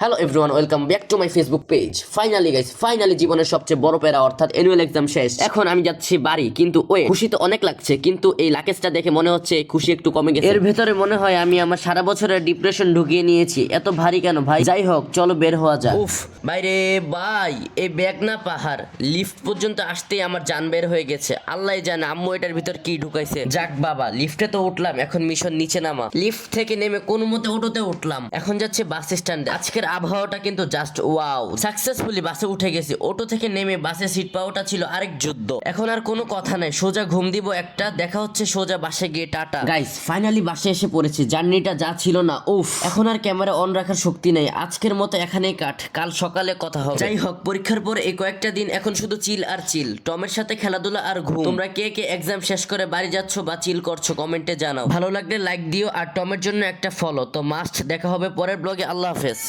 Hello everyone, welcome back to my Facebook page. Finally জীবনের সবচেয়ে বড় প্যারা অর্থাৎ অ্যানুয়াল এক্সাম শেষ। এখন আমি যাচ্ছি বাড়ি, কিন্তু খুশি তো অনেক লাগছে, কিন্তু এই লাকেজটা দেখে মনে হচ্ছে খুশি একটু কমে গেছে। এর ভেতরে মনে হয় আমি আমার সারা বছরের ডিপ্রেশন ঢুকিয়ে নিয়েছি। এত ভারী কেন ভাই? যাই হোক, চলো বের হওয়া যাক। উফ বাইরে ভাই, এই ব্যাগ না পাহাড়, লিফট পর্যন্ত আসতেই আমার জান বের হয়ে গেছে। আল্লাহ জানে আম্মু এটার ভিতর কি ঢুকাইছে। যাক বাবা, লিফটে তো উঠলাম, এখন মিশন নিচে নামা। লিফট থেকে নেমে কোনো মতে অটোতে উঠলাম, এখন যাচ্ছে বাস স্ট্যান্ডে। আজকের আবহাওয়াটা কিন্তু জাস্ট ওয়াও। সাকসেসফুলি বাসে উঠে গেছি। অটো থেকে নেমে বাসে সিট পাওয়াটা ছিল আরেক যুদ্ধ। এখন আর কোনো কথা নাই, সোজা ঘুম দিব একটা। দেখা হচ্ছে সোজা বাসে গিয়ে টাটা। গাইস ফাইনালি বাসে এসে পড়েছি। জার্নিটা যা ছিল না, উফ। এখন আর ক্যামেরা অন রাখার শক্তি নেই। আজকের মতো এখানেই কাট, কাল সকালে কথা হবে। যাই হোক, পরীক্ষার পর এই কয়েকটা দিন এখন শুধু চিল আর চিল। টমের সাথে খেলাধুলা আর ঘুম। তোমরা কে কে এক্সাম শেষ করে বাড়ি যাচ্ছ বা চিল করছো কমেন্টে জানাও। ভালো লাগলে লাইক দিও আর টমের জন্য একটা ফলো তো মাস্ট। দেখা হবে পরের ব্লগে। আল্লাহ হাফেজ।